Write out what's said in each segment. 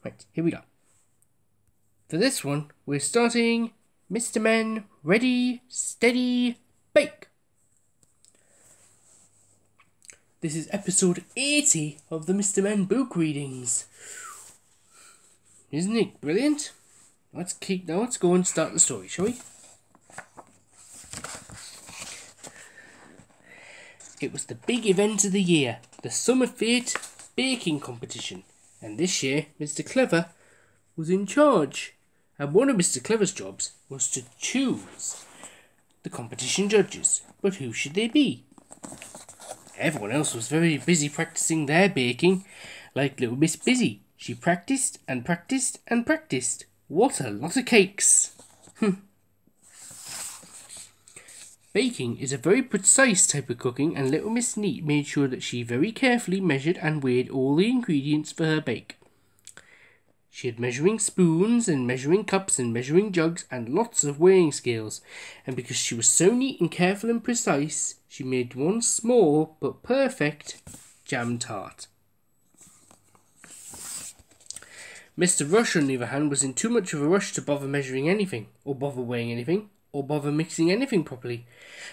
Right, here we go. For this one, we're starting Mr. Men, ready, steady, bake. This is episode 80 of the Mr. Men book readings. Isn't it brilliant? Let's go and start the story, shall we? It was the big event of the year, the Summer Fete baking competition. And this year, Mr. Clever was in charge. And one of Mr. Clever's jobs was to choose the competition judges. But who should they be? Everyone else was very busy practicing their baking, like little Miss Busy. She practiced and practiced and practiced. What a lot of cakes! Baking is a very precise type of cooking, and little Miss Neat made sure that she very carefully measured and weighed all the ingredients for her bake. She had measuring spoons and measuring cups and measuring jugs and lots of weighing scales, and because she was so neat and careful and precise, she made one small but perfect jam tart. Mr. Rush, on the other hand, was in too much of a rush to bother measuring anything, or bother weighing anything, or bother mixing anything properly,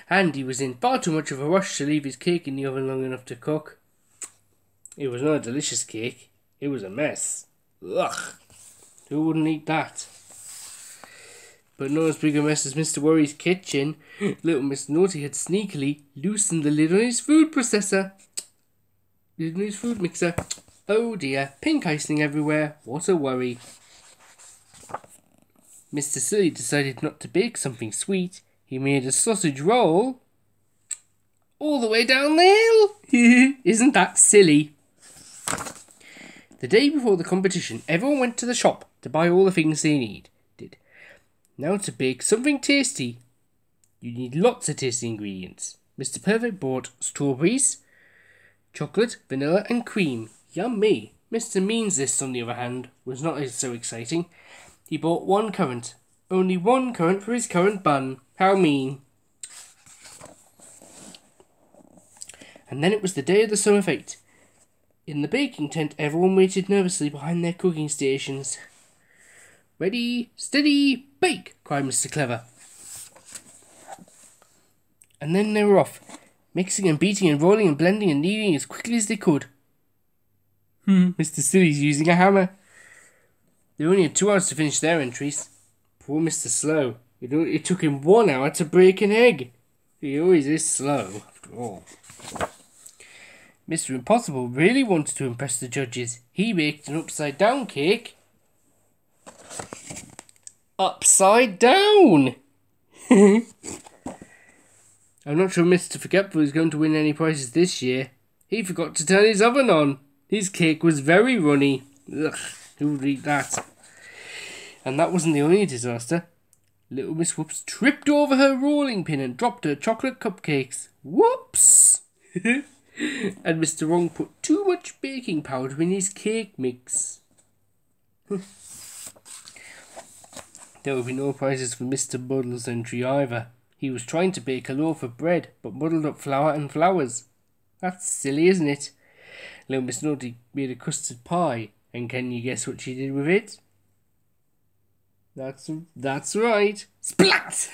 and he was in far too much of a rush to leave his cake in the oven long enough to cook. It was not a delicious cake, it was a mess. Ugh, who wouldn't eat that? But not as big a mess as Mr. Worry's kitchen. Little Miss Naughty had sneakily loosened the lid on his food processor. Lid on his food mixer. Oh dear, pink icing everywhere, what a worry. Mr. Silly decided not to bake something sweet. He made a sausage roll all the way down the hill. Isn't that silly? The day before the competition, everyone went to the shop to buy all the things they needed. Now to bake something tasty, you need lots of tasty ingredients. Mr. Perfect bought strawberries, chocolate, vanilla and cream. Yummy! Mr. Mean's list, on the other hand, was not so exciting. He bought one currant. Only one currant for his currant bun. How mean. And then it was the day of the summer fete. In the baking tent, everyone waited nervously behind their cooking stations. Ready, steady, bake! Cried Mr. Clever. And then they were off, mixing and beating and rolling and blending and kneading as quickly as they could. Mr. Silly's using a hammer. They only had 2 hours to finish their entries. Poor Mr. Slow. It took him 1 hour to break an egg. He always is slow, after all. Mr. Impossible really wanted to impress the judges. He baked an upside-down cake. Upside down! I'm not sure Mr. Forgetful is going to win any prizes this year. He forgot to turn his oven on. His cake was very runny. Ugh, who would eat that? And that wasn't the only disaster. Little Miss Whoops tripped over her rolling pin and dropped her chocolate cupcakes. Whoops! And Mr. Wrong put too much baking powder in his cake mix. There will be no prizes for Mr. Muddle's entry either. He was trying to bake a loaf of bread, but muddled up flour and flowers. That's silly, isn't it? Little Miss Naughty made a custard pie, and can you guess what she did with it? That's right. Splat!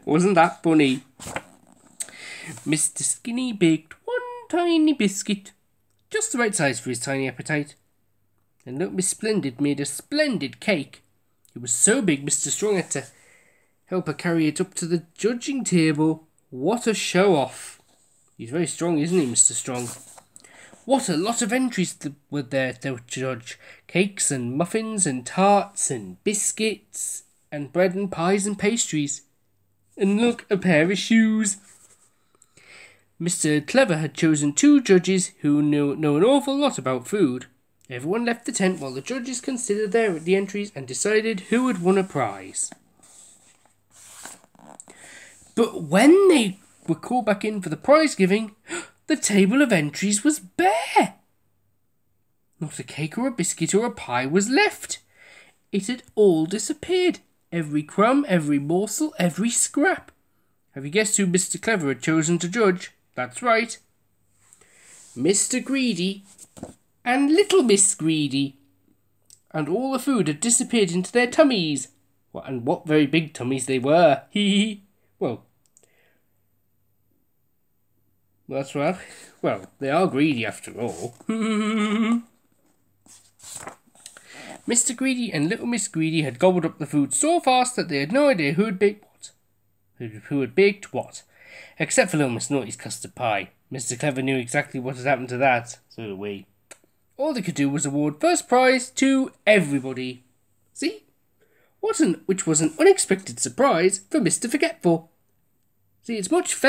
Wasn't that funny? Mr. Skinny baked one tiny biscuit, just the right size for his tiny appetite. And little Miss Splendid made a splendid cake. It was so big Mr. Strong had to help her carry it up to the judging table. What a show-off. He's very strong, isn't he, Mr. Strong? What a lot of entries were there to judge. Cakes and muffins and tarts and biscuits and bread and pies and pastries. And look, a pair of shoes. Mr. Clever had chosen 2 judges who know an awful lot about food. Everyone left the tent while the judges considered the entries and decided who had won a prize. But when they were called back in for the prize giving, the table of entries was bare. Not a cake or a biscuit or a pie was left. It had all disappeared. Every crumb, every morsel, every scrap. Have you guessed who Mr. Clever had chosen to judge? That's right. Mr. Greedy. and Little Miss Greedy. And all the food had disappeared into their tummies. And what very big tummies they were. Well, that's right. Well, they are greedy after all. Mr. Greedy and Little Miss Greedy had gobbled up the food so fast that they had no idea who had baked what. Who had baked what. Except for Little Miss Naughty's custard pie. Mr. Clever knew exactly what had happened to that. So did we. All they could do was award first prize to everybody. See? Which was an unexpected surprise for Mr. Forgetful. See, it's much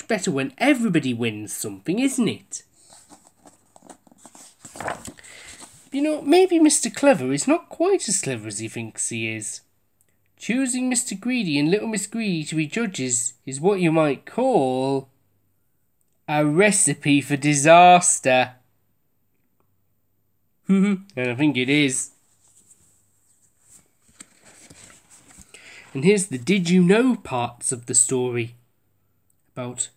better when everybody wins something, isn't it? You know, maybe Mr. Clever is not quite as clever as he thinks he is. Choosing Mr. Greedy and Little Miss Greedy to be judges is what you might call a recipe for disaster. And I think it is. And here's the did you know parts of the story about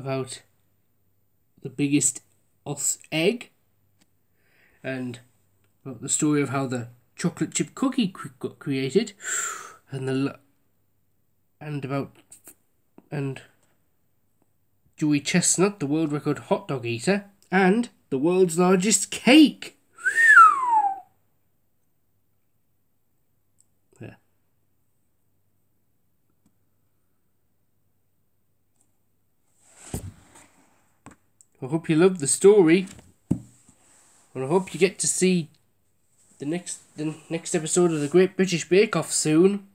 the biggest egg, and about the story of how the chocolate chip cookie got created, and Joey Chestnut, the world record hot dog eater, and the world's largest cake. There. I hope you loved the story, and I hope you get to see the next episode of the Great British Bake Off soon.